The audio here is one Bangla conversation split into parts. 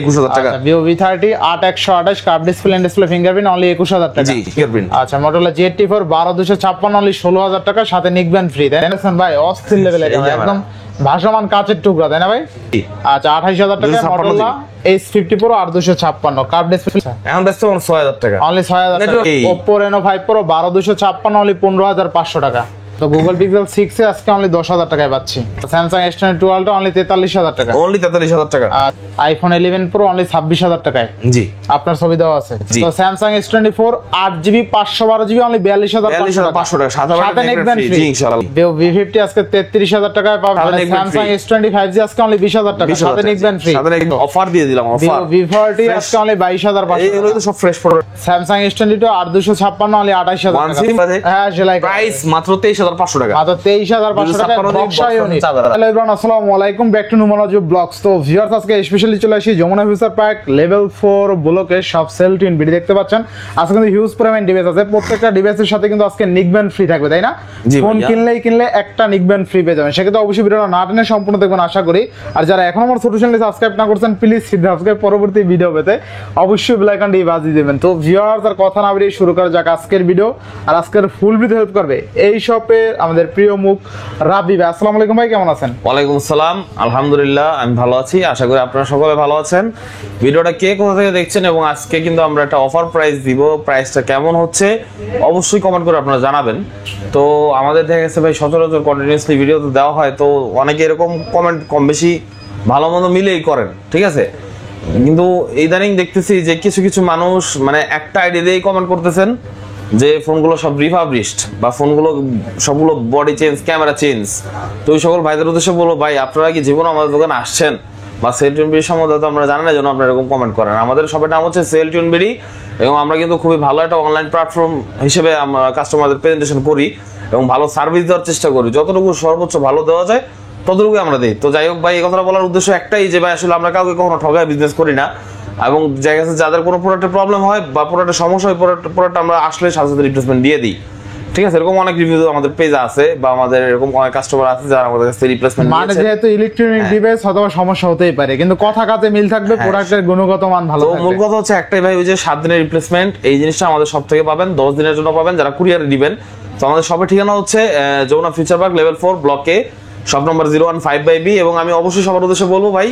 21000 টাকা। Vivo V30 8128 curve display and display fingerprint only 21000 টাকা। জি ফিঙ্গারপ্রিন্ট। আচ্ছা Motorola Z84 12256 অনলি 16000 টাকা, সাথে নিকব্যান্ড ফ্রি। তাই না ভাই? অস্থির লেভেলে একদম ভাসমান কাচের টুকরা, তাই না ভাই? আচ্ছা 28000 টাকা Motorola H50 Pro 8256 curve display এখন ব্যস্ত 6000 টাকা অনলি 6000 টাকা। Oppo Reno 5 Pro 12256 অনলি 15500 টাকা। তো Google Pixel 6 এ আজকে অনলি 10000 টাকায় পাচ্ছি। Samsung S22 Ultra অনলি 43000 টাকা। অনলি 43000 টাকা। আর iPhone 11 Pro অনলি 26000 টাকায়। জি আপনার ছবি দেওয়া আছে। তো Samsung S24 8GB 512GB only 42500 টাকা। সাথে নিকব্যান্ড ফ্রি। জি ইনশাআল্লাহ। Vivo V50 আজকে 33000 টাকায় পাবেন। Samsung S25G আজকে অনলি 20000 টাকা, সাথে নিকব্যান্ড ফ্রি। সাথে অফার দিয়ে দিলাম অফার। V40 আজকে অনলি 22500 এগুলো তো সব fresh product. Samsung S22 8256 only 28000 টাকা। হ্যাঁ সেলাই প্রাইস মাত্র 23500 টাকা। মাত্র 23500 টাকা বক্সা ইউনিট। হ্যালো এভরিওয়ান, আসসালামু আলাইকুম, ব্যাক টু নুমানজ ব্লগস। তো ভিউয়ার্স আজকে স্পেশালি চলে আসি যমুনা ফিউচার পার্ক লেভেল 4 ব্লকে সব সেল টু ইনভিডি দেখতে পাচ্ছেন। আজকে কিন্তু হিউজ পরিমাণ ডিভাইস আছে, প্রত্যেকটা ডিভাইসের সাথে কিন্তু আজকে নিকব্যান্ড ফ্রি থাকবে, তাই না? ফোন কিনলে একটা নিকব্যান্ড ফ্রি পেয়ে যাবেন। সেক্ষেত্রে অবশ্যই ভিডিওটা না টেনে সম্পূর্ণ দেখবেন আশা করি। আর যারা এখন আমার ছোট চ্যানেলে সাবস্ক্রাইব না করছেন প্লিজ সাবস্ক্রাইব, পরবর্তী ভিডিও পেতে অবশ্যই বেল আইকনটি বাজিয়ে দেবেন। তো ভিউয়ার্স আর কথা না বেরিয়ে শুরু করা যাক আজকের ভিডিও। আর আজকের ফুল ভিডিও হেল্প করবে এই শপে আমাদের প্রিয় মুখ রাবি ভাই। আসসালামু আলাইকুম ভাই, কেমন আছেন? ওয়ালাইকুম আসসালাম, আলহামদুলিল্লাহ আমি ভালো আছি, আশা করি আপনারা সকলে ভালো আছেন। ভিডিওটা কে কোথা থেকে দেখছেন এবং আজকে কিন্তু আমরা একটা অফার প্রাইস দিব, প্রাইসটা কেমন হচ্ছে অবশ্যই কমেন্ট করে আপনারা জানাবেন। তো আমাদের দেখা গেছে ভাই সচরাচর কন্টিনিউয়াসলি ভিডিও তো দেওয়া হয়, তো অনেকে এরকম কমেন্ট কম বেশি ভালো মন্দ মিলেই করেন, ঠিক আছে? কিন্তু ইদানিং দেখতেছি যে কিছু কিছু মানুষ মানে একটা আইডি দিয়েই কমেন্ট করতেছেন যে ফোনগুলো সব রিফাবলিশড বা ফোনগুলো সবগুলো বডি চেঞ্জ, ক্যামেরা চেঞ্জ। তো ওই সকল ভাইদের উদ্দেশ্যে বলবো, ভাই আপনারা কি জীবনে আমাদের দোকানে আসছেন বা সেল টুনবিডি সম্বন্ধে তো আমরা জানি না, যেন আপনারা এরকম কমেন্ট করেন। আমাদের সবার নাম হচ্ছে সেল টুনবিডি এবং আমরা কিন্তু খুবই ভালো একটা অনলাইন প্ল্যাটফর্ম হিসেবে আমরা কাস্টমারদের প্রেজেন্টেশন করি এবং ভালো সার্ভিস দেওয়ার চেষ্টা করি। যতটুকু সর্বোচ্চ ভালো দেওয়া যায় ততটুকু আমরা দিই। তো যাই হোক ভাই, এই কথাটা বলার উদ্দেশ্য একটাই যে ভাই আসলে আমরা কাউকে কখনো ঠগায় বিজনেস করি না, এবং জায়গা আছে যাদের কোনো প্রোডাক্টের প্রবলেম হয় বা প্রোডাক্টের সমস্যা হয়, প্রোডাক্ট আমরা আসলে সাথে সাথে রিপ্লেসমেন্ট দিয়ে দিই, ঠিক আছে? এরকম অনেক রিভিউ আমাদের পেজ আছে বা আমাদের এরকম অনেক কাস্টমার আছে যারা আমাদের কাছে রিপ্লেসমেন্ট মানে যেহেতু ইলেকট্রনিক ডিভাইস অথবা সমস্যা হতেই পারে, কিন্তু কথা কাজে মিল থাকবে, প্রোডাক্টের গুণগত মান ভালো থাকবে। তো মূল কথা হচ্ছে একটাই ভাই, ওই যে 7 দিনের রিপ্লেসমেন্ট এই জিনিসটা আমাদের সব থেকে পাবেন, 10 দিনের জন্য পাবেন যারা কুরিয়ারে দিবেন। তো আমাদের সবের ঠিকানা হচ্ছে যমুনা ফিউচার পার্ক লেভেল 4 ব্লকে, শপ নম্বর 015/B। এবং আমি অবশ্যই সবার উদ্দেশ্যে বলবো ভাই,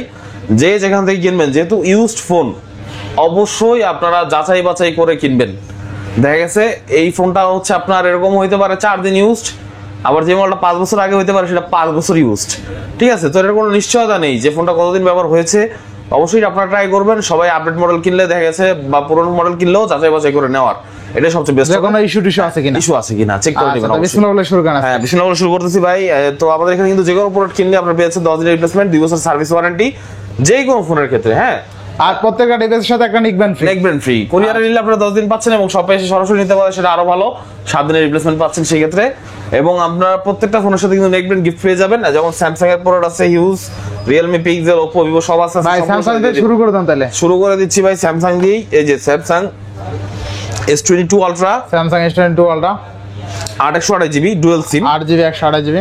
যে যেখান থেকে কিনবেন, যেহেতু ইউজড ফোন, অবশ্যই আপনারা যাচাই বাছাই করে কিনবেন। দেখা গেছে এই ফোনটা হচ্ছে আপনার এরকম হইতে পারে 4 দিন ইউজড, আবার যে মডেলটা 5 বছর আগে হইতে পারে সেটা 5 বছর ইউজড, ঠিক আছে? তো এর কোনো নিশ্চয়তা নেই যে ফোনটা কতদিন ব্যবহার হয়েছে। অবশ্যই আপনারা ট্রাই করবেন। সবাই আপডেট মডেল কিনলে দেখা গেছে বা পুরনো মডেল কিনলেও যাচাই বাছাই করে নেওয়ার, এটা সবচেয়ে বেস্ট। কোনো ইস্যু আছে কিনা চেক করে নেবেন। বিসমিল্লাহ শুরু করেন। হ্যাঁ বিসমিল্লাহ শুরু করতেছি ভাই। তো আমাদের এখানে কিন্তু যে কোনো প্রোডাক্ট কিনলে আপনারা পেয়েছেন 10 দিনের রিপ্লেসমেন্ট, 2 বছর সার্ভিস ওয়ারেন্টি যে কোনো ফোনের ক্ষেত্রে। হ্যাঁ, আর প্রত্যেকটা ডিভাইসের সাথে একটা নিকব্যান্ড ফ্রি। কুরিয়ারে নিলে আপনারা 10 দিন পাচ্ছেন এবং শপে এসে সরাসরি নিতে পারেন, সেটা আরো ভালো। 7 দিনের রিপ্লেসমেন্ট পাচ্ছেন সেই ক্ষেত্রে। এবং আপনারা প্রত্যেকটা ফোনের সাথে কিন্তু নেকব্যান্ড গিফট পেয়ে যাবেন, যেমন স্যামসাং এর প্রোডাক্ট আছে huge, Realme, pixel, Oppo, Vivo সব আছে। ভাই স্যামসাং দিয়ে শুরু করে দেন তাহলে। শুরু করে দিচ্ছি ভাই স্যামসাং দিয়েই। এই যে Samsung S22 Ultra, Samsung S22 Ultra 8/128GB dual SIM, 8GB 128GB।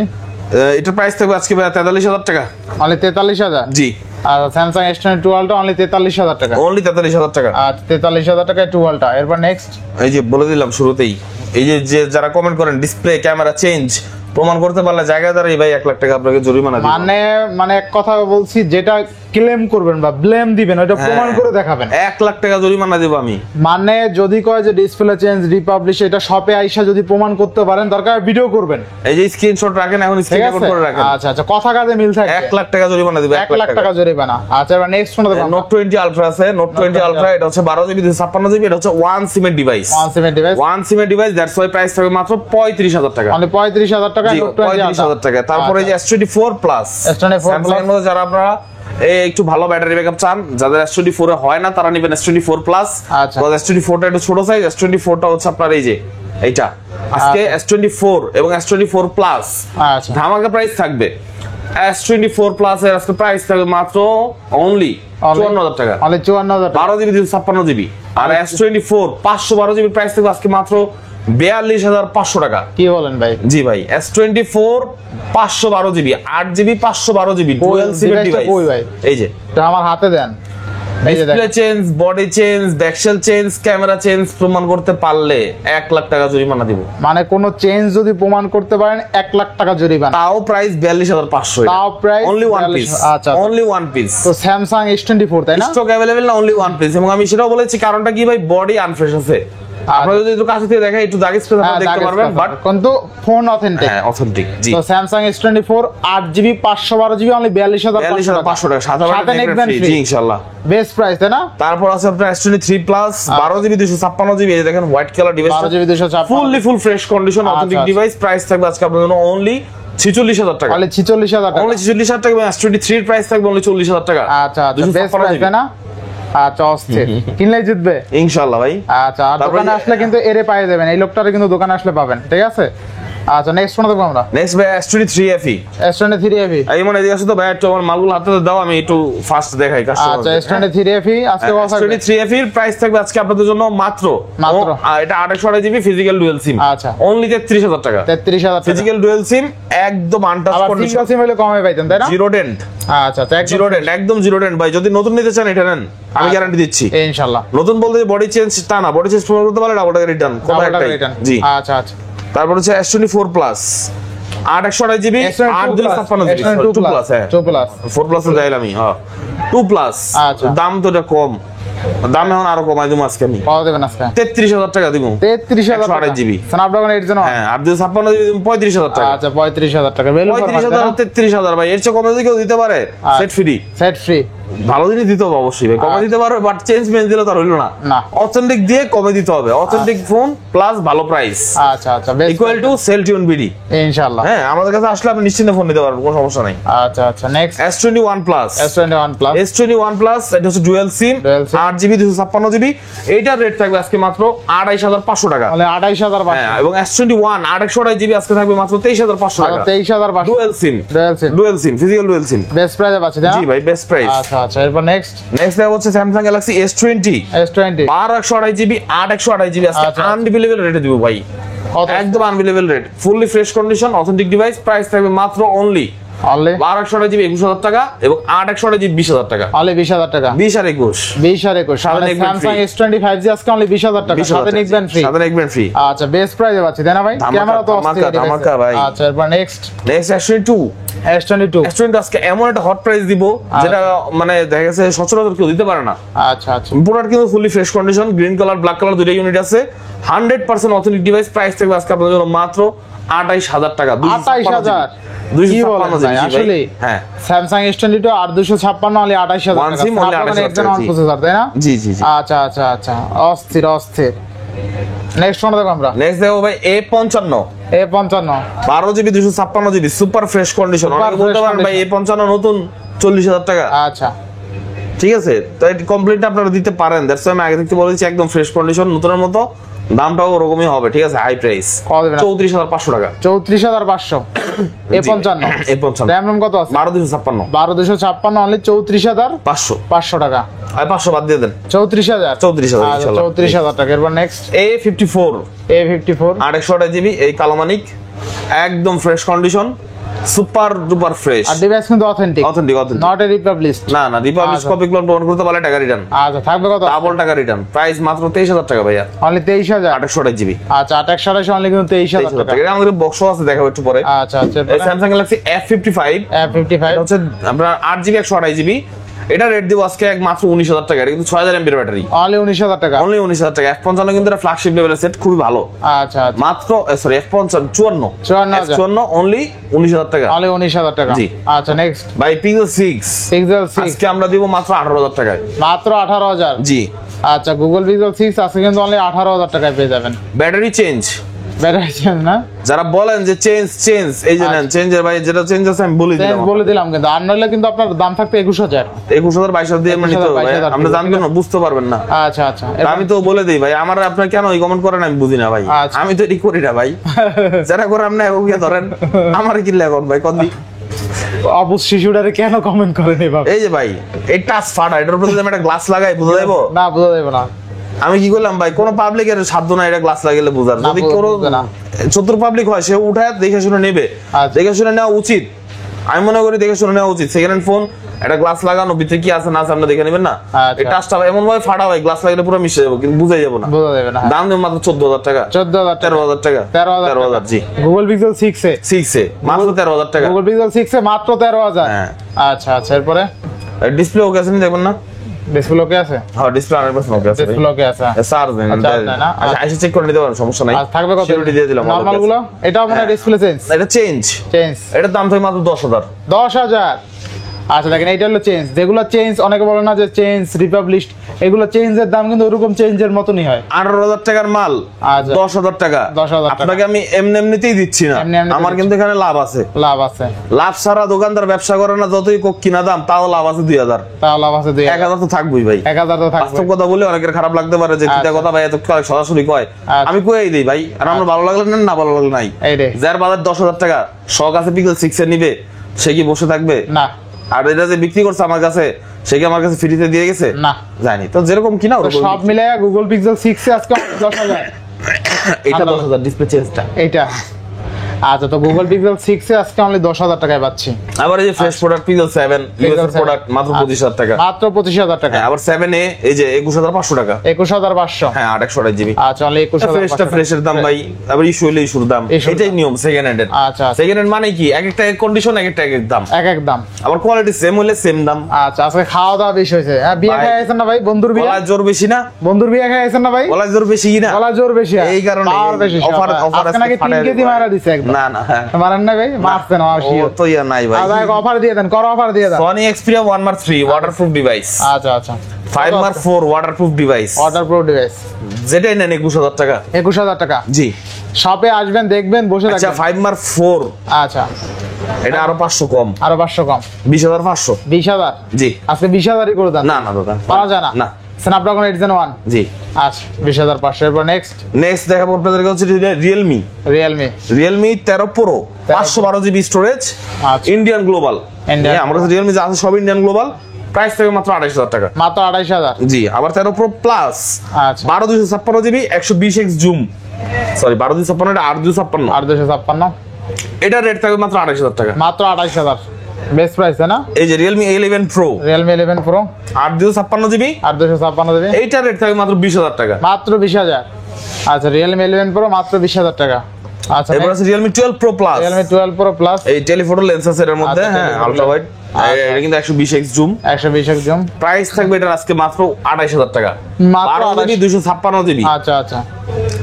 এটার প্রাইস থাকবে আজকে 43000 টাকা। অনলি 43000? জি। আর স্যামসাং S22 Ultra অনলি 43000 টাকা। অনলি 43000 টাকা। আর 43000 টাকায় 2 Ultra। এরপর নেক্সট, এই যে বলে দিলাম শুরুতেই, এই যে যারা কমেন্ট করেন ডিসপ্লে, ক্যামেরা চেঞ্জ প্রমাণ করতে পারলে জায়গায় দাঁড়িয়ে ভাই 1 লাখ টাকা আপনাকে জরিমানা দিবে। মানে এক কথা বলছি, যেটা ক্লেম করবেন বা ব্লেম দিবেন ওটা প্রমাণ করে দেখাবেন, 1 লাখ টাকা জরিমানা দেব আমি। মানে যদি কয় যে ডিসপ্লে চেঞ্জ, রিপাবলিশ, এটা শপে আইসা যদি প্রমাণ করতে পারেন, দরকার ভিডিও করবেন। এই যে স্ক্রিনশট রাখেন, এখন স্ক্রিন রেকর্ড করে রাখেন। আচ্ছা কথা কাজে মিল থাকে, 1 লাখ টাকা জরিমানা দিবে। 1 লাখ টাকা জরিমানা। আচ্ছা এবার নেক্সট ফোন দেখুন, Note 20 Ultra আছে। Note 20 Ultra এটা হচ্ছে 12GB 256GB, এটা হচ্ছে 1 সিমের ডিভাইস। 1 সিমের ডিভাইস, দ্যাটস ওয়াই প্রাইস থাকবে মাত্র 35000 টাকা। মানে 35000 টাকা, Note 20 35000 টাকা। তারপরে এই যে S24 Plus, স্যামসাং এর যারা আপনারা একটু ভালো ব্যাটারি ব্যাকআপ চান, যাদের S24 এ হয় না তারা নেবেন S24 Plus। আচ্ছা S24 টা একটু ছোট সাইজ, S24 টা হচ্ছে আপনার এই যে এইটা আজকে S24 এবং S24 Plus আচ্ছা ধামাকা প্রাইস থাকবে। S24 Plus এর আজকে প্রাইস থাকবে মাত্র অনলি 54000 টাকা। অনলি 54000 টাকা, 12GB 256GB। আর S24 512GB প্রাইস থাকবে আজকে মাত্র 42500 টাকা। কি বলেন ভাই? জি ভাই, S24 512GB 8GB 512GB dual SIM device. এই যে এটা আমার হাতে দেন। এই যে display change, body change, back shell change, camera change প্রমাণ করতে পারলে 1 লাখ টাকা জরিমানা দিব। মানে কোন চেঞ্জ যদি প্রমাণ করতে পারেন 1 লাখ টাকা জরিমানা। তাও প্রাইস 42500। তাও প্রাইস অনলি ওয়ান পিস। আচ্ছা, অনলি ওয়ান পিস। তো স্যামসাং S24 তাই না? স্টক अवेलेबल না, অনলি ওয়ান পিস। এবং আমি সেটাও বলেছি কারণটা কি ভাই, বডি আনফ্রেশ আছে। আপনারা যদি একটু কাছে থেকে দেখেন, একটু দাগ স্পেস আপনারা দেখতে পারবেন, বাট কিন্তু ফোন অথেন্টিক। হ্যাঁ অথেন্টিক। জি। তো Samsung S24 8GB 512GB only 42500 টাকা। সাথে নেক ব্যান্ড ফ্রি। জি ইনশাআল্লাহ। বেস্ট প্রাইস তাই না? তারপর আছে আপনার S23 প্লাস 12GB 256GB। এই দেখেন white colour device, 12GB 256 full fresh condition authentic device. Price থাকবে আজকে আপনাদের জন্য অনলি 46000 টাকা। অনলি 46000 টাকা। অনলি 46000 টাকা। S23 এর প্রাইস থাকবে অনলি 40000 টাকা। আচ্ছা আচ্ছা, বেস্ট প্রাইস তাই না? আচ্ছা, অস্থির। কিনলেই জিতবে ইনশাআল্লাহ ভাই। আচ্ছা, আর দোকানে আসলে কিন্তু এরে পাই যাবেন, এই লোকটারে কিন্তু দোকানে আসলে পাবেন, ঠিক আছে? আচ্ছা, নেক্সট কোন দেখব আমরা? নেক্সট ভাই S23 FE। S23 FE। এই মনে এদিকে আসো তো ভাই, একটু আমার মালগুলো হাতে দাও, আমি একটু ফাস্ট দেখাই কাস্টমার। আচ্ছা, S23 FE আজকে কত থাকবে? S23 FE এর প্রাইস থাকবে আজকে আপনাদের জন্য মাত্র এটা 28GB ফিজিক্যাল ডুয়াল সিম। আচ্ছা, অনলি 33000 টাকা। 33000 টাকা ফিজিক্যাল ডুয়াল সিম, একদম আনটাচ আবার কন্ডিশন। সিঙ্গেল সিম হলে কমে পাইতেন তাই না? Zero dent. আচ্ছা আচ্ছা, জিরো ডেন্ট, একদম জিরো ডেন্ট ভাই। যদি নতুন নিতে চান এটা নেন, আমি গ্যারান্টি দিচ্ছি ইনশাআল্লাহ। নতুন বলতে বডি চেঞ্জ তা না, বডি চেঞ্জ করতে পারলে ডাবল টাকা রিটার্ন, কোনো একটাই। জি। আচ্ছা আচ্ছা। তারপর হচ্ছে S24 plus 828GB 8256GB 2 plus. হ্যাঁ 2 প্লাস 4 প্লাস এ যাইলাম আমি। হ্যাঁ 2 প্লাস। আচ্ছা, দাম তো এটা কম, দাম এখন আরো কমাই দিমু আজকে আমি। কত দেবেন আজকে? 33000 টাকা দিমু। 33000 টাকা 8GB স্ন্যাপড্রাগন 8 জন। হ্যাঁ 8256GB দিমু 35000 টাকা। আচ্ছা, 35000 টাকা। ভ্যালু 35000 33000 ভাই, এর চেয়ে কমে যদি কেউ দিতে পারে সেট ফ্রি। সেট ফ্রি ভালো জিনিস দিতে হবে অবশ্যই ভাই, কমে দিতে পারবে বাট চেঞ্জ দিলে তো আর হইলো না। অথেন্টিক দিয়ে কমে দিতে হবে, অথেন্টিক ফোন প্লাস ভালো প্রাইস। আচ্ছা আচ্ছা, বেস্ট ইকুয়াল টু সেলটিউন বিডি ইনশাআল্লাহ। হ্যাঁ আমাদের কাছে আসলে আপনি নিশ্চিন্তে ফোন নিতে পারবেন, কোনো সমস্যা নাই। আচ্ছা আচ্ছা, next S21 plus. S21 plus. S21 plus এটা হচ্ছে ডুয়াল সিম, 8GB 256GB। এইটার রেট থাকবে আজকে মাত্র 28500 টাকা। মানে 28500। হ্যাঁ, এবং S21 828GB আজকে থাকবে মাত্র 23500 টাকা। 23500 dual SIM. Dual SIM, physical dual SIM. Best প্রাইসে পাচ্ছি না? জি ভাই, বেস্ট প্রাইস। আচ্ছা আচ্ছা, এরপর নেক্সট দেখো হচ্ছে Samsung Galaxy S20 128GB 828GB আজকে আনবিলিভেবল রেটে দিব ভাই, একদম unbelievable rate, fully fresh condition authentic device. Price থাকবে মাত্র অনলি 128GB 21000 টাকা এবং 828GB 20000 টাকা। অনলি 20000 টাকা। 20 আর 21 20 আর 21 Samsung S25 আজকে অনলি 20000 টাকা, সাথে নেক ব্যান্ড ফ্রি। সাথে নেক ব্যান্ড ফ্রি। আচ্ছা, বেস্ট প্রাইসে পাচ্ছি তাই না ভাই? ক্যামেরা তো অস্থির ধামাকা ভাই। আচ্ছা, এরপর নেক্সট S22 আজকে এমন একটা হট প্রাইস দিব যেটা মানে দেখা গেছে সচরাচর কেউ দিতে পারে না। আচ্ছা আচ্ছা, প্রোডাক্ট কিন্তু fully fresh condition, green colour black colour দুইটা ইউনিট আছে, 100% অথেন্টিক ডিভাইস। প্রাইস থাকবে আজকে আপনাদের জন্য মাত্র 28000 টাকা। 28000 আসলে? হ্যাঁ, Samsung S22 আর 256 অনলি 28000 টাকা। প্রসেসর তাই না? জি জি জি। আচ্ছা আচ্ছা আচ্ছা, অস্থির অস্থির। নেক্সট কোন দেখো আমরা? নেক্সট দেখো ভাই A55 12GB 256GB super fresh condition. অনেকে বলতে পারেন ভাই A55 নতুন 40000 টাকা। আচ্ছা, ঠিক আছে, তো এই কমপ্লিটটা আপনারা দিতে পারেন। দ্যাটস ওয়াই আমি আগে থেকে বলেছি একদম ফ্রেশ কন্ডিশন, নতুনের মতো, দামটাও ওরকমই হবে। ঠিক আছে, হাই প্রাইস 34500 টাকা। 34500 A55 RAM রম কত আছে? 12256 অনলি 34500 টাকা। আর 500 বাদ দিয়ে দেন, 34000 ইনশাআল্লাহ। 34000 টাকা। এরপর নেক্সট A54 828GB এই কালোমানিক, একদম fresh condition, super duper fresh. আর ডিভাইস কিন্তু অথেন্টিক নট এ রিপাবলিশ। না না, রিপাবলিশ কপি ক্লোন প্রমাণ করতে পারলে টাকা রিটার্ন। আচ্ছা, থাকবে কত? ডাবল টাকা রিটার্ন। প্রাইস মাত্র 23000 টাকা ভাইয়া। Only 23000 828GB। আচ্ছা, 828 অনলি কিন্তু 23000 টাকা। এটা আমাদের বক্সও আছে, দেখাবো একটু পরে। আচ্ছা আচ্ছা, Samsung Galaxy F55 হচ্ছে আপনার 8GB 128GB। এটা রেট দিব আজকে মাত্র 19000 টাকা। এটা কিন্তু 6000 mAh ব্যাটারি। অনলি 19000 টাকা। অনলি 19000 টাকা। F55 কিন্তু এটা ফ্ল্যাগশিপ লেভেলের সেট, খুবই ভালো। আচ্ছা আচ্ছা, মাত্র সরি F55 54 অনলি 19000 টাকা। অনলি 19000 টাকা। জি। আচ্ছা, নেক্সট ভাই Pixel 6 আজকে আমরা দিব মাত্র 18000 টাকায়। মাত্র 18000। জি। আচ্ছা, Google Pixel 6 আজকে কিন্তু অনলি 18000 টাকায় পেয়ে যাবেন। ব্যাটারি চেঞ্জ ব্যাটারি চেঞ্জ না? যারা বলেন যে চেঞ্জ এই যে নেন চেঞ্জের ভাই, যেটা চেঞ্জ আছে আমি বলে দিলাম কিন্তু আর নইলে কিন্তু আপনার দাম থাকবে 21000 22000 দিয়ে মানে নিতে হবে। আপনি জানবেন না, বুঝতে পারবেন না। আচ্ছা আচ্ছা, আমি তো বলে দেই ভাই, আমার আপনারা কেন এই কমেন্ট করেন আমি বুঝি না ভাই। আমি তো এটি করি না ভাই, যারা করে আপনি ওকে ধরেন, আমার কি লাগন ভাই কদি অবশ্য শিশুটারে কেন কমেন্ট করেন এভাবে? এই যে ভাই এই টাচ ফাটা, এটার উপরে আমি একটা গ্লাস লাগাই বুঝা যাবো না? বুঝা যাবে না। আমি কি করলাম ভাই, কোন পাবলিকের সাধ্য না এটা গ্লাস লাগাইলে বুঝার। যদি কোনো চতুর পাবলিক হয় সে উঠায় দেখে শুনে নেবে, দেখে শুনে নেওয়া উচিত। আমি মনে করি দেখে শুনে নেওয়া উচিত। সেকেন্ড হ্যান্ড ফোন, একটা গ্লাস লাগানো, ভিতরে কি আছে না আছে আপনি দেখে নেবেন না। এই টাচটা এমন ভাবে ফাটা হয়, গ্লাস লাগালে পুরো মিশে যাবে, কিন্তু বুঝাই যাবে না। দাম দেব মাত্র 14,000 টাকা। 13,000 টাকা। 13,000 জি। Google Pixel 6 এ মাত্র 13,000 টাকা। Google Pixel 6 এ মাত্র 13,000। আচ্ছা আচ্ছা, এরপরে ডিসপ্লে ওকে আছে নি দেখবেন না? ডিসপ্লে ওকে আছে? হ্যাঁ, ডিসপ্লে 100% ওকে আছে। ডিসপ্লে ওকে আছে। স্যার দেন। আচ্ছা, আইসা চেক করে নিতে পারেন, সমস্যা নাই। থাকবে কত? সিকিউরিটি দিয়ে দিলাম। নরমাল গুলো এটা মানে ডিসপ্লে চেঞ্জ? এটা চেঞ্জ। এটার দাম থাকে মাত্র 10,000। 10,000। আচ্ছা দেখেন, এইটা হলো চেঞ্জ। যেগুলো চেঞ্জ অনেকে বলে না যে চেঞ্জ রিপাবলিশ, এগুলো চেঞ্জের দাম কিন্তু ওরকম চেঞ্জের মতনই হয়। 18,000 টাকার মাল 10,000 টাকা। আপনাকে আমি এমনিতেই দিচ্ছি না, আমার কিন্তু এখানে লাভ আছে। লাভ ছাড়া দোকানদার ব্যবসা করে না, যতই কোক কিনা দাম তাও লাভ আছে 2,000। 1,000 তো থাকবেই ভাই। 1,000 তো থাকবে। বাস্তব কথা বলে অনেকের খারাপ লাগতে পারে যে কিটা কথা ভাই এত সরাসরি কয়, আমি কইই দেই ভাই। আর আমার ভালো লাগলে নেন, না ভালো লাগলে নাই। যার বাজার 10,000 টাকা, শখ আছে পিক্সেল 6 এর নিবে, সে কি বসে থাকবে? না। আর এটা যে বিক্রি করছে আমার কাছে, সে কি আমার কাছে ফ্রিতে দিয়ে গেছে? না, জানি তো। যেরকম কিনা সব মিলায়া Google Pixel 6 এ আজকে 10,000। এটা 10,000 ডিসপ্লে চেঞ্জটা এটা। আচ্ছা, তো Google Pixel 6 এ আজকে অনলি 10,000 টাকায় পাচ্ছি। আবার এই যে fresh product Pixel 7 US product মাত্র 25,000 টাকা। মাত্র 25,000 টাকা। আবার 7 এ এই যে 21,500 টাকা। 21,500। হ্যাঁ, 828 জিবি। আচ্ছা, অনলি 21,500। ফ্রেশের দাম ভাই, আবার ইস্যু হলে ইস্যুর দাম, এটাই নিয়ম সেকেন্ড হ্যান্ডের। আচ্ছা, সেকেন্ড হ্যান্ড মানে কি, এক একটা কন্ডিশন, এক একটা এক দাম, এক দাম। আবার কোয়ালিটি সেম হলে সেম দাম। আচ্ছা, আজকে খাওয়া দাওয়া বেশি হয়েছে। হ্যাঁ, বিয়ে খাই আছেন না ভাই? বন্ধুর বিয়ে। গলা জোর বেশি না? বন্ধুর বিয়ে খাই আছেন না ভাই? গলা জোর বেশি কি না? গলা জোর বেশি, এই কারণে অফার আজকে নাকি 3 কেজি মারা দিছে একদম। না না, মারান না ভাই, মারছেন আসি ও তো ইয়া নাই ভাই। আচ্ছা, অফার দিয়ে দেন, কর অফার দিয়ে দেন। Sony Xperia 1 Mark 3 waterproof device. আচ্ছা আচ্ছা, 5 Mark 4 waterproof device. Waterproof device যেটাই নেন 21,000 টাকা। 21,000 টাকা জি। শপে আসবেন, দেখবেন, বসে থাকবেন। আচ্ছা, 5 Mark 4। আচ্ছা, এটা আরো 500 কম। আরো 500 কম, 20,500। 20,000 জি। আজকে 20,000ই করে দেন। না না দাদা, পারা যায় না। না, Snapdragon 8 Gen 1 জি। আচ্ছা, 20,500। এরপর নেক্সট দেখাবো আপনাদেরকে হচ্ছে Realme 13 Pro 512 GB storage, Indian global. আমার কাছে Realme যা আছে সব ইন্ডিয়ান গ্লোবাল। প্রাইস থেকে মাত্র 28,000 টাকা। মাত্র 28,000 জি। আবার 13 Pro Plus 1256 GB 120x zoom, sorry 1256 এটা 856। এটা রেট থাকবে মাত্র 28,000 টাকা। মাত্র 28,000 বেস্ট প্রাইস না? এই যে Realme 11 Pro 856 জিবি এইটা রেট থাকবে মাত্র 20,000 টাকা। মাত্র 20,000। আচ্ছা, Realme 11 Pro মাত্র 20,000 টাকা। আচ্ছা, এরপর আছে Realme 12 Pro Plus। Realme 12 Pro Plus এই টেলিফোটো লেন্স আছে এর মধ্যে। হ্যাঁ, আলট্রা ওয়াইড। এটা কিন্তু 120x zoom. 120x zoom. Price থাকবে এটা আজকে মাত্র 28,000 টাকা। মাত্র 256 জিবি। আচ্ছা আচ্ছা।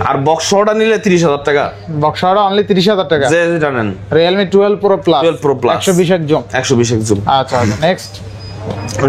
আর বক্সটা নিলে 30,000 টাকা। বক্সটা অনলি 30,000 টাকা। যে জানেন Realme 12 Pro Plus 120x zoom. 120x zoom. আচ্ছা আচ্ছা, নেক্সট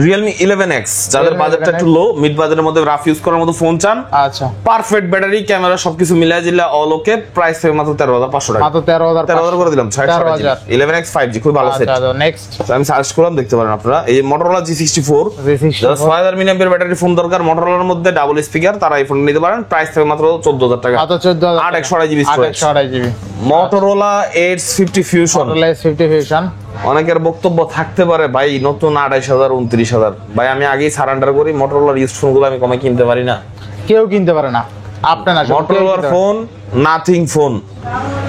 Realme 11X যাদের বাজেটটা একটু লো, মিড বাজেটের মধ্যে রাফ ইউজ করার মতো ফোন চান। আচ্ছা, পারফেক্ট ব্যাটারি, ক্যামেরা সবকিছু মিলাই দিলে অল ওকে। প্রাইস থেকে মাত্র 13,500 টাকা। মাত্র 13,000 করে দিলাম। 13,000 11X 5G খুব ভালো সেট। আচ্ছা, নেক্সট আমি সার্চ করলাম, দেখতে পারেন আপনারা এই Motorola G64 6000 mAh battery phone দরকার, Motorola এর মধ্যে ডাবল স্পিকার, তারা এই ফোন নিতে পারেন। প্রাইস থেকে মাত্র 14,000 টাকা। মাত্র 14,000। 828 GB storage. 828 GB. Motorola Edge 50 Fusion। Motorola Edge 50 Fusion। অনেকের বক্তব্য থাকতে পারে ভাই নতুন 28,000 29,000। ভাই আমি আগেই সারেন্ডার করি, Motorola ইউজ ফোনগুলো আমি কমে কিনতে পারি না, কেউ কিনতে পারে না। আপনারা Motorola ফোন, নাথিং ফোন,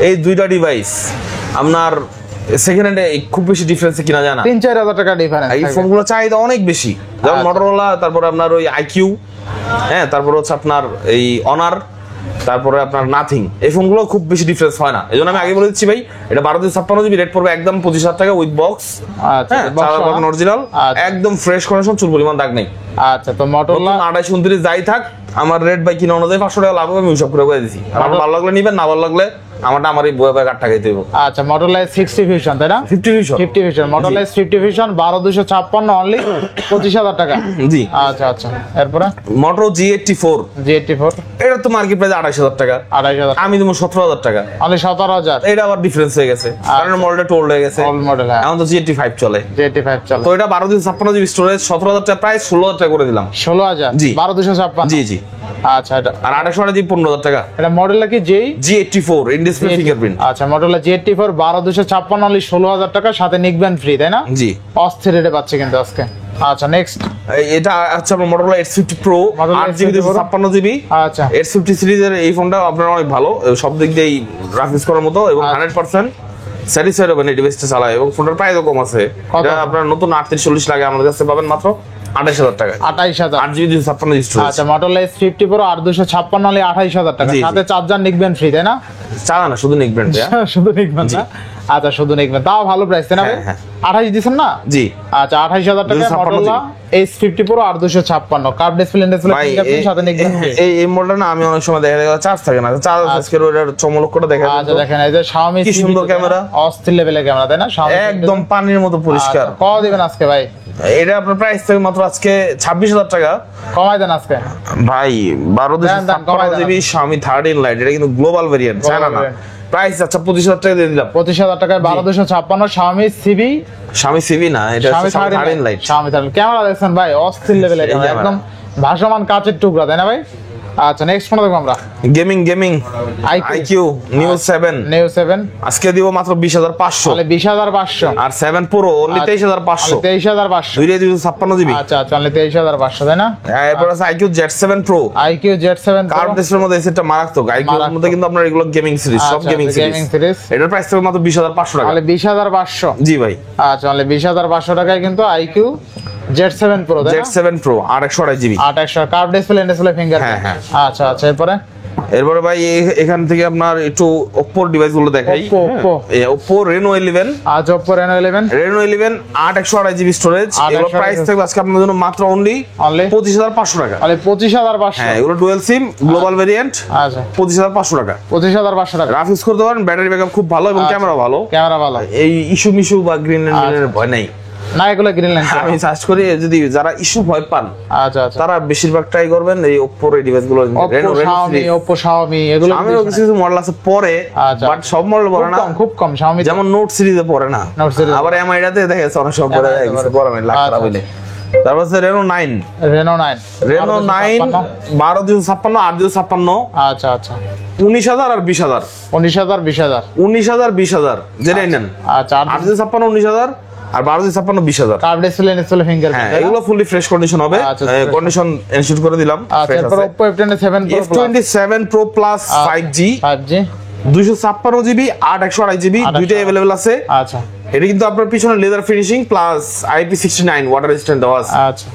এই দুইটা ডিভাইস আপনার সেকেন্ড হ্যান্ডে খুব বেশি ডিফারেন্স কিনা যায় না। 3-4 টাকা ডিফারেন্স। এই ফোনগুলো চাহিদা অনেক বেশি, যেমন Motorola, তারপর আপনার ওই IQ, হ্যাঁ, তারপর হচ্ছে আপনার এই Honor, তারপরে আপনার নাথিং, এই ফোনগুলো খুব বেশি ডিফারেন্স হয় না। এজন্য আমি আগে বলে দিচ্ছি ভাই, এটা 1256 জিবি রেট পড়বে একদম 25,000 টাকা উইথ বক্স। আচ্ছা, চার্জার অরিজিনাল, একদম ফ্রেশ কন্ডিশন, চুল পরিমাণ দাগ নেই। আচ্ছা, তো Motorola 28 29 যাই থাক, আমার রেট বাই কিনা অনুযায়ী 500 টাকা লাভ হবে, আমি হিসাব করে বলে দিছি। আর আমার ভালো লাগলে নিবেন, না ভালো লাগলে আমারই বয়ে বয়ে কাটটা খাইতে হবে। আচ্ছা, Motorola 60 Fusion তাই না? 50 Fusion Motorola 50 Fusion 12256 অনলি 25,000 টাকা জি। আচ্ছা আচ্ছা, এরপর Moto G84 এটা তো মার্কেট প্রাইস 28,000 টাকা। 28,000 আমি দেব 17,000 টাকা। অনলি 17,000। এটা আবার ডিফারেন্স হয়ে গেছে, কারণ মডেলটা টোল্ড হয়ে গেছে। ওল্ড মডেল, হ্যাঁ। এখন তো G85 চলে। G85 চলে, তো এটা 12256 জিবি স্টোরেজ, 17,000 টাকা প্রাইস, 16,000 টাকা করে দিলাম। 16,000 জি, 12256 জি জি। আচ্ছা, এটা আর 28 জিবি 15,000 টাকা। এটা মডেলটা কি G84 ইন ডিসপ্লে ফিঙ্গারপ্রিন্ট। আচ্ছা, Motorola G84 12256 অনলি 16,000 টাকা, সাথে নিক ব্যান্ড ফ্রি তাই না? জি, অস্থির রেটে পাচ্ছে কিন্তু আজকে। আচ্ছা, নেক্সট এটা আচ্ছা Motorola H50 Pro 8GB 256GB। আচ্ছা, H50 সিরিজের এই ফোনটা আপনার অনেক ভালো, সব দিক দিয়েই গ্রাফিক্স করার মতো এবং 100% স্যাটিসফাইড হবেন এই ডিভাইসটা চালায়, এবং ফোনটার প্রাইসও কম আছে। কত? এটা আপনার নতুন 3840 লাগে, আমাদের কাছে পাবেন মাত্র 28000 টাকা। 28000। 8GB 256 storage. আচ্ছা, Motorola S50 Pro 8256 হলে 28000 টাকা, জি, জি। সাথে চার্জার নিকবেন ফ্রি, তাই না? চালা না, শুধু নিক ব্র্যান্ড। শুধু নিকবেন না? আচ্ছা, শুধু নিকবেন, তাও ভালো প্রাইস, তাই না ভাই? হ্যাঁ। 28 দিছেন না? জি। আচ্ছা, 28000 টাকা 256 Motorola S50 Pro 8256, curve display ভাই ফিঙ্গারপ্রিন্ট সাথে নিকবেন ফ্রি। এই মডেলটা না আমি অনেক সময় দেখা যায় চার্জ থাকে না, চার্জ আজকের ওটার চমলকটা দেখা যায়। আচ্ছা, দেখেন এই যে Xiaomi কি সুন্দর ক্যামেরা, অস্থির লেভেলের ক্যামেরা, তাই না? Xiaomi একদম পানির মতো পরিষ্কার। আচ্ছা, কত দিবেন আজকে ভাই? এটা আপনার প্রাইস থেকে মাত্র আজকে 26000 টাকা। কমাই দেন আজকে ভাই। 12GB Xiaomi 13 Lite, এটা কিন্তু গ্লোবাল ভেরিয়েন্ট, চায়না না। প্রাইস আচ্ছা 25000 টাকা দিয়ে দিলাম। 25000 টাকায় 12256 Xiaomi CV, Xiaomi CV না, এটা Xiaomi Xiaomi 13 Lite। Xiaomi 13 camera দেখছেন ভাই, অস্থির লেভেলের এই ক্যামেরা, ক্যামেরা। একদম ভাসমান কাচের টুকরা, তাই না ভাই? আচ্ছা, নেক্সট ফোন দেখব আমরা, গেমিং IQ Neo 7 Neo 7 আজকে দিব মাত্র 20500। তাহলে 20500, আর 7 Pro only 23500। 23500। দুইটা 256GB। আচ্ছা, তাহলে 23500, তাই না? এরপর আছে IQ Z7 Pro। IQ Z7 Pro, curve ডিসপ্লের মধ্যে সেটটা মারাত্মক। IQ এর মধ্যে কিন্তু আপনার এগুলো গেমিং সিরিজ, সব আচ্ছা, গেমিং gaming সিরিজ। series। এটার প্রাইস থেকে মাত্র 20500 টাকা। তাহলে 20500। জি ভাই। আচ্ছা, তাহলে 20500 টাকায় কিন্তু IQ Z7 Pro, তাই না? Z7 Pro 128GB। 800 curve display fingerprint. হ্যাঁ। আচ্ছা, এরপরে এরপরে ভাই এখান থেকে আপনার একটু Oppo ডিভাইস গুলো দেখাই। Oppo। Oppo Reno 11। আচ্ছা, Oppo Reno 11 8 128GB স্টোরেজ। এগুলো প্রাইস থাকবে আজকে আপনাদের জন্য মাত্র অনলি 25500 টাকা। তাহলে 25500। হ্যাঁ, এগুলো ডুয়াল সিম গ্লোবাল ভেরিয়েন্ট। আচ্ছা, 25500 টাকা। 25500 টাকা। রাফ ইউজ করতে পারেন, ব্যাটারি ব্যাকআপ খুব ভালো এবং ক্যামেরা ভালো। ক্যামেরা ভালো, এই ইস্যু মিস্যু বা গ্রিন এর ভয় নাই। না, এগুলো গ্রিনল্যান্ড। আমি সার্চ করি, যদি যারা ইস্যু ভয় পান আচ্ছা, তারা বেশিরভাগ ট্রাই করবেন এই Oppo এর ডিভাইস গুলো। Oppo Xiaomi এগুলো আমিও কিছু মডেল আছে পরে, আচ্ছা, বাট সব মডেল পরে না, খুব কম Xiaomi, যেমন নোট সিরিজে পরে না। Note series আবার এমআইটাতে দেখা যাচ্ছে অনেক সময় পরে যায়, কিছু পরে না, লাখ টাকা হইলে। তারপর আছে Reno 9 Reno 9 12256 8256। আচ্ছা, 19000 আর 20000। 19000 20000 19000 20000 যেটাই নেন। আচ্ছা, 8256 19000 আর 1256 20000। Curve display fingerprint. হ্যাঁ, এগুলো ফুলি ফ্রেশ কন্ডিশন হবে। আচ্ছা, কন্ডিশন এনশিওর করে দিলাম। আচ্ছা, এরপর Oppo F27 Pro F27 Pro Plus 5G 256GB 8 128GB দুইটাই अवेलेबल আছে। আচ্ছা, এটা কিন্তু আপনার পিছনে leather finishing plus IP69 water resistant দেওয়া আছে। আচ্ছা,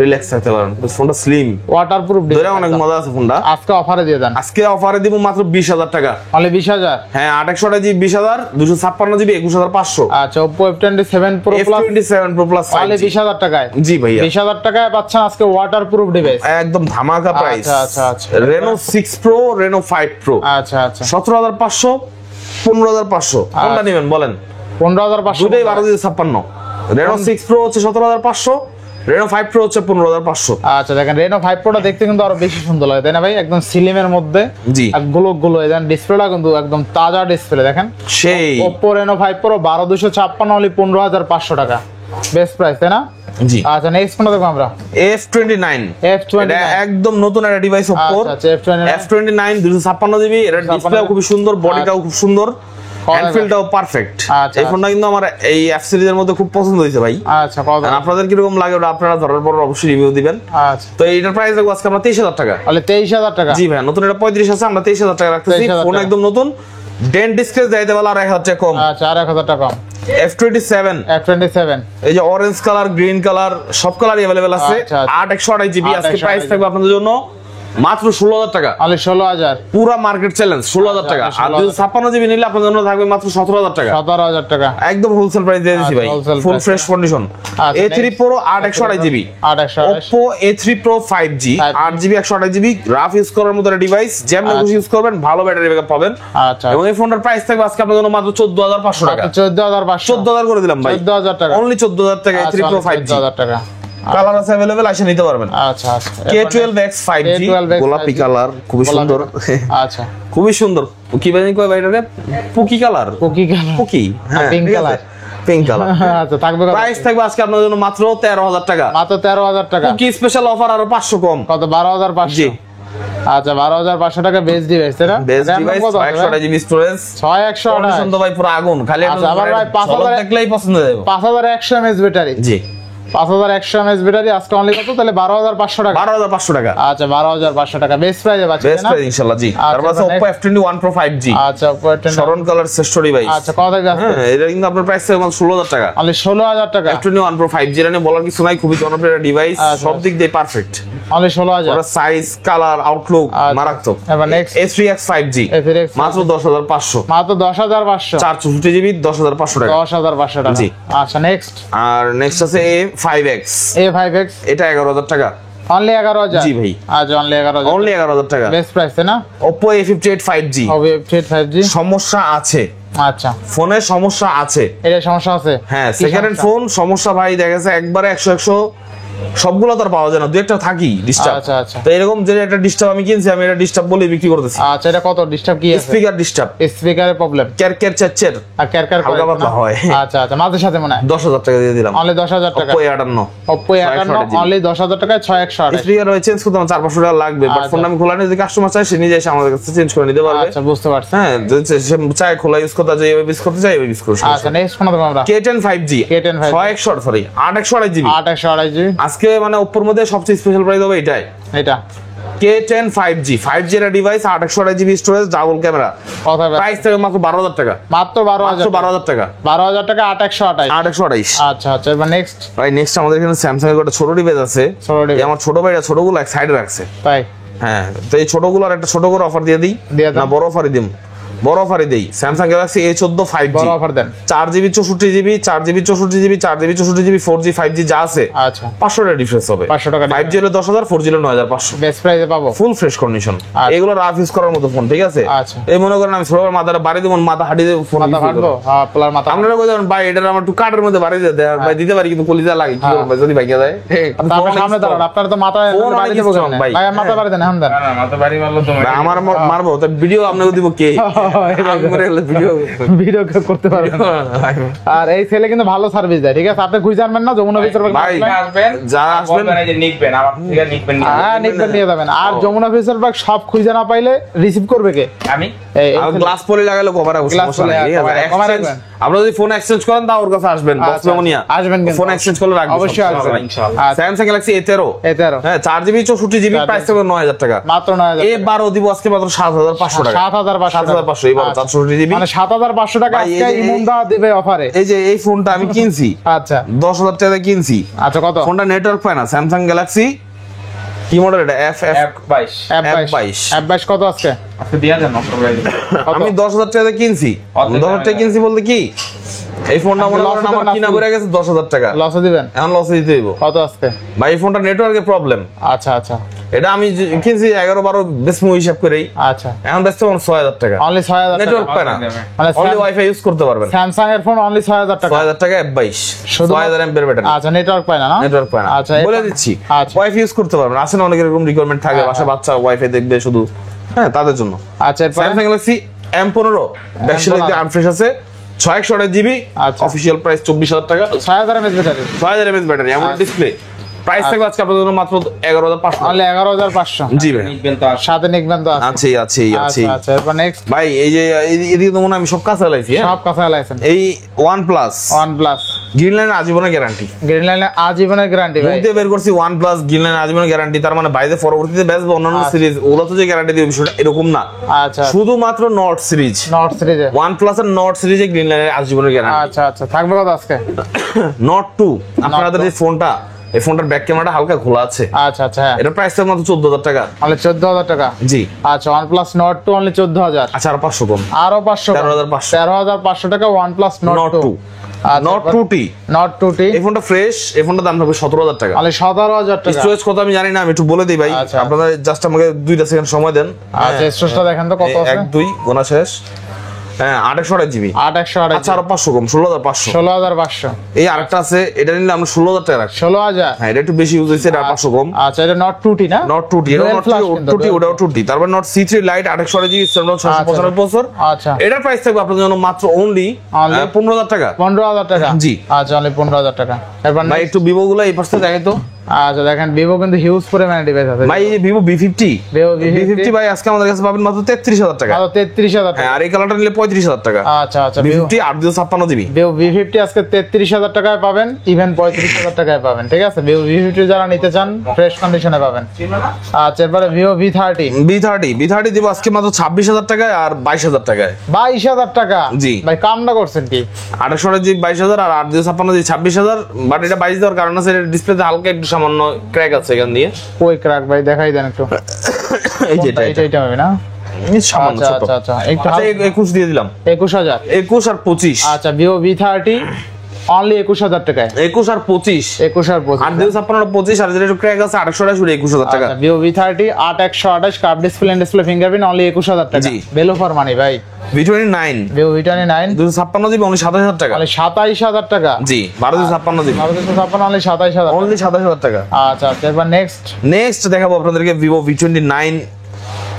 রিল্যাক্স থাকতে পারেন, ফোনটা স্লিম ওয়াটারপ্রুফ ধরে অনেক মজা আছে ফোনটা। আজকে অফারে দিয়ে দেন। আজকে অফারে দিব মাত্র 20000 টাকা। তাহলে 20000। হ্যাঁ, 8 128GB 20000, 256GB 21500। আচ্ছা, Oppo F27 Pro Plus F27 Pro Plus তাহলে 5G 20000 টাকায়। জি ভাইয়া, 20000 টাকায় পাচ্ছেন আজকে ওয়াটারপ্রুফ ডিভাইস, একদম ধামাকা প্রাইস। আচ্ছা। Reno 6 Pro Reno 5 Pro। আচ্ছা, 17500 15500 কোনটা নেবেন বলেন? 15500। দুটোই 1256। Reno 6 Pro হচ্ছে 17500, Reno 5 Pro হচ্ছে 15500। আচ্ছা, দেখেন Reno 5 Pro টা দেখতে কিন্তু আরো বেশি সুন্দর লাগে, তাই না ভাই? একদম সিলিমের মধ্যে জি, গুলো দেন, ডিসপ্লেটা কিন্তু একদম তাজা ডিসপ্লে দেখেন। সেই Oppo Reno 5 Pro 12256 হলে 15500 টাকা, বেস্ট প্রাইস, তাই না? জি। আচ্ছা, নেক্সট কোনটা দেখব আমরা? F29 F29 এটা একদম নতুন একটা ডিভাইস Oppo। আচ্ছা, F29 256GB, এর ডিসপ্লেও খুব সুন্দর, বডিটাও খুব সুন্দর, হ্যান্ডফিলটাও পারফেক্ট। আচ্ছা, এই ফোনটা কিন্তু আমার এই F সিরিজের মধ্যে খুব পছন্দ হয়েছে ভাই। আচ্ছা, কত? আপনাদের কি রকম লাগে ওটা আপনারা ধরার পর অবশ্যই রিভিউ দিবেন। আচ্ছা, তো এইটার প্রাইস রাখবো আজকে আমরা 23000 টাকা। তাহলে 23000 টাকা। জি ভাই, নতুন এটা 35 আছে, আমরা 23000 টাকা রাখতেছি। 23000 ফোন টাকা। একদম নতুন, ডেন্ট ডিসপ্লে যাইতে বলা আর 1000 টাকা কম। আচ্ছা, আর 1000 টাকা কম। F27 এই যে অরেঞ্জ কালার, গ্রিন কালার, সব কালারই अवेलेबल আছে। আচ্ছা, 8 128GB আজকে 8 প্রাইস থাকবে আপনাদের জন্য মাত্র 16000 টাকা। তাহলে 16000। পুরা মার্কেট চ্যালেঞ্জ 16000 টাকা। আর 256GB নিলে আপনাদের জন্য থাকবে মাত্র 17000 টাকা। 17000 টাকা একদম হোলসেল প্রাইস দিয়ে দিয়েছি ভাই, full fresh condition. A3 Pro 8 128GB, 8 128। Oppo A3 Pro 5G 8GB 128GB rough use করার মতো একটা ডিভাইস, যেমন খুশি ইউজ করবেন, ভালো ব্যাটারি ব্যাকআপ পাবেন। আচ্ছা, এবং এই ফোনটার প্রাইস থাকবে আজকে আপনাদের জন্য মাত্র 14500 টাকা। 14500। 14000 করে দিলাম ভাই, 14000 টাকা, অনলি 14000 টাকা। A3 Pro 5G 14000 টাকা। কালার আছে अवेलेबल, আসে নিতে পারবেন। আচ্ছা, K12X 5G গোলাপি কালার, খুবই সুন্দর। আচ্ছা, খুবই সুন্দর। কি বাজে কয় ভাই এটাকে? পুকি কালার, পুকি কালার, পুকি, হ্যাঁ, পিঙ্ক ঠিক আছে, কালার, পিঙ্ক কালার। আচ্ছা, থাকবে কত? প্রাইস থাকবে আজকে আপনাদের জন্য মাত্র 13000 টাকা। মাত্র 13000 টাকা। পুকি স্পেশাল অফার আরো 500 কম। কত? 12500। জি। আচ্ছা, 12500 টাকা বেস্ট ডিভাইস, তাই না? Best device 128GB storage, 6128। তো ভাই পুরো আগুন। খালি আচ্ছা, আবার ভাই 5000 দেখলেই পছন্দ হয়ে যাবে। 5100 mAh ব্যাটারি। জি, 5100 mAh ব্যাটারি আজকে অনলি কত তাহলে 12500 টাকা 12500 টাকা। আচ্ছা 12500 টাকা বেস্ট প্রাইসে পাচ্ছেন বেস্ট প্রাইস ইনশাআল্লাহ জি। তারপর আছে Oppo F21 Pro 5G। আচ্ছা Oppo F21 শরণ কালার শ্রেষ্ঠ ডিভাইস। আচ্ছা কত টাকা আছে? হ্যাঁ এটা কিন্তু আপনার প্রাইস মাত্র 16000 টাকা। অনলি 16000 টাকা। F21 Pro 5G এর নিয়ে বলার কিছু নাই, খুবই জনপ্রিয় ডিভাইস, সব দিক দিয়ে পারফেক্ট। অনলি 16000 ওটা সাইজ কালার আউটলুক মারাত্মক। এবার নেক্সট S3X 5G মাত্র 10500। মাত্র 10500 464GB 10500 টাকা। 10500 টাকা জি। আচ্ছা নেক্সট আর নেক্সট আছে A5X। A5X এটা 11000 টাকা। অনলি 11000 জি ভাই। আচ্ছা অনলি 11000 অনলি 11000 টাকা। বেস্ট প্রাইস না? Oppo A58 5G। Oppo A58 5G সমস্যা আছে, আচ্ছা ফোনের সমস্যা আছে। এটা সমস্যা আছে? হ্যাঁ কি সেকেন্ড হ্যান্ড সমস্যা? ফোন সমস্যা ভাই দেখা গেছে একবারে 100 সবগুলো তো আর পাওয়া যায় না, দুই একটা থাকি ডিস্টার্ব। আচ্ছা আচ্ছা তো এরকম যে একটা ডিস্টার্ব আমি কিনছি, আমি এটা ডিস্টার্ব বলে বিক্রি করতেছি। আচ্ছা এটা কত ডিস্টার্ব কি আছে? স্পিকার ডিস্টার্ব, স্পিকারের প্রবলেম ক্যারক্যার চেচ্চের আর ক্যারকার করে হালকা পাতলা না? হয়। আচ্ছা আচ্ছা মাঝে সাথে মনে হয় 10000 টাকা দিয়ে দিলাম। অনলি 10000 টাকা। Oppo A58 Oppo A58 only 10000 টাকায় 6128 স্পিকার হয় চেঞ্জ করতে আমার 4-500 টাকা লাগবে, বাট আচ্ছা। ফোন আমি খোলা নিয়ে যদি কাস্টমার চায় সে নিজে এসে আমাদের কাছে চেঞ্জ করে নিতে পারবে। আচ্ছা বুঝতে পারছি। হ্যাঁ যদি সে চায় খোলা ইউজ করতে চায় এভাবে ইউজ করতে চায় এভাবে ইউজ করতে। আচ্ছা নেক্সট কোন দেব আমরা? K10 5G K10 5G 8128GB। 8128GB আজকে মানে Oppoর মধ্যে সবচেয়ে স্পেশাল প্রাইস হবে এটাই। এটা K10 5G 5G এর device 8128GB storage double camera. কত হবে? প্রাইস থেকে মাত্র 12000 টাকা। মাত্র 12000 12000 টাকা। 12000 টাকা 8128 8128। আচ্ছা আচ্ছা এবার নেক্সট ভাই নেক্সট আমাদের এখানে স্যামসাং এর একটা ছোট ডিভাইস আছে। ছোট device। এই আমার ছোট ভাইরা ছোটগুলো এক সাইডে রাখছে। তাই হ্যাঁ তো এই ছোটগুলোর একটা ছোট করে অফার দিয়ে দিই দিয়ে দাও। না বড় অফারই দিই? বড় অফারই দেই। স্যামসাং গ্যালাক্সি A14 5G বড় অফার দেন। 4GB 64GB 4GB 64GB 4GB 64GB 4G 5G যা আছে আচ্ছা 500 টাকা ডিফারেন্স হবে। 500 টাকা 5G হলে 10000, 4G হলে 9500। বেস্ট প্রাইসে পাবো। Full fresh condition. আচ্ছা। এগুলো রাফ ইউজ করার মতো ফোন, ঠিক আছে? আচ্ছা। এই মনে করেন আমি ছোটবেলা মাথাটা বাড়ি দেব, মাথা হাঁটি দেব, ফোন মাথা ফাটবো হ্যাঁ প্লার মাথা আপনারা কই দেন ভাই এটা আমার একটু কাটের মধ্যে বাড়ি দিয়ে দেয় ভাই, দিতে পারি কিন্তু কলিজা লাগে কি করব যদি ভাই যায়। তারপর সামনে দাঁড়ান আপনারা তো মাথা ফোন বাড়ি অনেক দেবো strong কেন? ভাই। ভাই মাথা বাড়ি দেন হামদান। না মাথা বাড়ি মারলো তো ভাই, আমার মারবো তো ভিডিও আপনাকে দিব কে? ভিডিও ভিডিও করতে পারবেন। আর এই ছেলে কিন্তু ভালো সার্ভিস দেয়, ঠিক আছে? আপনি খুঁজে জানবেন না যমুনা ফিচার পার্ক ভাই, আসবেন যারা আসবেন বলবেন এই যে নিকবেন আমার থেকে নিকবেন হ্যাঁ নিকবেন নিয়ে যাবেন। আর যমুনা ফিচার পার্ক সব খুঁজে না পাইলে রিসিভ করবে কে? আমি এই আর গ্লাস পলি লাগালে কভার হবে, Glass সমস্যা পলি, নাই, ঠিক আছে? cover Exchange- রাখবেন। আপনারা যদি ফোন এক্সচেঞ্জ করেন তা ওর কাছে আসবেন, বক্স আচ্ছা, মেমোনিয়া আসবেন কিন্তু। ফোন এক্সচেঞ্জ করলে রাখবেন অবশ্যই আসবেন ইনশাআল্লাহ। আচ্ছা, স্যামসাং গ্যালাক্সি A13 A13 হ্যাঁ 4GB 64GB প্রাইস থাকবে 9000 টাকা। মাত্র 9000 A12 দিব আজকে মাত্র 7500 টাকা। 7500 এই 64GB মানে 7500 টাকা ভাই, এই আজকে যে- ইমুনদা দেবে অফারে। এই যে এই ফোনটা আমি কিনছি আচ্ছা 10000 টাকা দিয়ে কিনছি। আচ্ছা কত? ফোনটা নেটওয়ার্ক পায় না। স্যামসাং গ্যালাক্সি কি মডেল এটা? F22 F22 F22 কত আজকে? আজকে দিয়া দেন অফার প্রাইস আমি 10000 টাকা দিয়ে কিনছি। 10000 টাকা কিনছি বলতে কি এই ফোনটা মনে করেন আমার কিনা পড়ে গেছে 10000 টাকা, লসে দিবেন? এখন লসে দিতে হইব কত আজকে? ভাই। এই ফোনটা নেটওয়ার্কের প্রবলেম। আচ্ছা আচ্ছা এটা আমি কিনছি 11-12 বেসমু হিসাব করেই, আচ্ছা এখন বেচতে 6000 টাকা। অনলি 6000 টাকা নেটওয়ার্ক পায় না, মানে অনলি ওয়াইফাই ইউজ করতে পারবেন। স্যামসাং এর ফোন অনলি 6000 টাকা। 6000 টাকা F22 শুধু 6000 এমপিআর ব্যাটারি। আচ্ছা নেটওয়ার্ক পায় না না? নেটওয়ার্ক পায় না, আচ্ছা বলে দিচ্ছি। আচ্ছা ওয়াইফাই ইউজ করতে পারবেন। আসেন অনেক এরকম রিকোয়ারমেন্ট থাকে, হ্যাঁ, বাসা বাচ্চা ওয়াইফাই দেখবে শুধু, হ্যাঁ তাদের জন্য। আচ্ছা এরপর স্যামসাং গ্যালাক্সি M15 ব্যাটারি দেখতে আনফ্রেশ আছে, 6128GB, আচ্ছা। অফিশিয়াল প্রাইস 24000 টাকা। 6000 mAh ব্যাটারি 6000 mAh ব্যাটারি, এমন ডিসপ্লে। প্রাইস থাকবে আজকে আপনাদের জন্য মাত্র 11500। অনলি 11500 জি ভাই, নিকবেন তো আসে সাথে নিকবেন তো আছে। আছে আছে আছে। আচ্ছা আচ্ছা এরপর নেক্সট ভাই এই যে এদিকে তো মনে হয় আমি সব কাছে লাইছি। হ্যাঁ সব কথা লাইছেন। এই OnePlus OnePlus গ্রিনল্যান্ড আজীবনের গ্যারান্টি গ্রিন লাইনে আজীবনের গ্যারান্টি ভাই। মুখ দিয়ে বের করছি OnePlus গ্রিনল্যান্ড আজীবনের গ্যারান্টি, তার মানে বাইরে পরবর্তীতে বেচবে অন্যান্য আচ্ছা। সিরিজ ওরা তো যে গ্যারান্টি দিবে বিষয়টা এরকম না, আচ্ছা শুধুমাত্র নট সিরিজ। নট সিরিজে OnePlus এর নট সিরিজে গ্রিনল্যান্ডের আজীবনের গ্যারান্টি। আচ্ছা আচ্ছা থাকবে কত আজকে? নট 2 আপনাদের এই ফোনটা, এই ফোনটার ব্যাক ক্যামেরাটা হালকা খোলা আছে। আচ্ছা আচ্ছা হ্যাঁ এটার প্রাইস থাকবে মাত্র 14000 টাকা। অনলি 14000 টাকা। জি আচ্ছা OnePlus Nord 2 অনলি 14000। আচ্ছা আর 500 কম, আরো 500 13500 13500 টাকা OnePlus Nord নট 2 আচ্ছা, নট 2T। Nord 2T এই ফোনটা ফ্রেশ, এই ফোনটার দাম হবে 17000 টাকা। অনলি 17000 টাকা। স্টোরেজ কত আমি জানি না, আমি একটু বলে দিই ভাই। আচ্ছা। আপনারা জাস্ট আমাকে 2টা সেকেন্ড সময় দেন। আচ্ছা স্টোরেজটা দেখেন তো কত আছে? 1 2 গোনা শেষ। হ্যাঁ 8128GB। 8128 আচ্ছা আরো 500 কম, 16500। 16500 এই আরেকটা আছে, এটা নিলে আমরা 16000 টাকা রাখছি। 16000 হ্যাঁ এটা একটু বেশি ইউজ হইছে, এটা 500 কম। আচ্ছা এটা Nord 2T না? নট 2T, এটা Dual নট flash কিন্তু, 2T, ওটাও 2T। তারপর not C3 light 8128GB, Snapdragon 695 processor. আচ্ছা এটার প্রাইস থাকবে আপনাদের জন্য মাত্র অনলি Only 15000 টাকা। 15000 টাকা। জি। আচ্ছা অনলি 15000 টাকা। এরপর ভাই একটু ভিভো গুলো এই পাশে দেখাই তো। আচ্ছা দেখেন ভিভো কিন্তু হিউজ পরিমাণে ডিভাইস আছে ভাই এই যে ভিভো V50 V50 ভাই আজকে আমাদের কাছে পাবেন মাত্র 33000 টাকা। মাত্র 33000 টাকা। হ্যাঁ আর এই কালারটা নিলে 35000 টাকা। আচ্ছা আচ্ছা V50 856 জিবি। ভিভো V50 আজকে 33000 টাকায় পাবেন, ইভেন 35000 টাকায় পাবেন, ঠিক আছে। ভিভো V50 যারা নিতে চান ফ্রেশ কন্ডিশনে পাবেন। আচ্ছা এরপরে ভিভো V30 দিব আজকে মাত্র 26000 টাকায় আর 22000 টাকায়। 22000 টাকা? জি ভাই কামটা করছেন কি? 28 জিবি 22000 আর 856 জিবি 26000, বাট এটা 22 দেওয়ার কারণ আছে ডিসপ্লেতে হালকা একটু সামান্য ক্র্যাক আছে এখান দিয়ে। ওই ক্র্যাক ভাই দেখাই দেন একটু। এই যে এটা হবে না? সামান্য আচ্ছা ছোট। আচ্ছা আচ্ছা একটু 21 দিয়ে দিলাম। 21000 21 আর 25। আচ্ছা ভিভো V30 অনলি 21000 টাকায়। 21 আর 25 21 আর 25 আর 256 আর যেটা ক্র্যাক আছে 828 21000 টাকা। আচ্ছা Vivo V30 8128 curve display fingerprint only 21000 টাকা। জি বেলো ফর মানি ভাই। V29 Vivo V29 256 GB only 27000 টাকা। অনলি 27000 টাকা। জি 1256 জিবি 1256 অনলি 27000 অনলি 27000 টাকা। আচ্ছা আচ্ছা এবার নেক্সট দেখাবো আপনাদেরকে ভিভো V29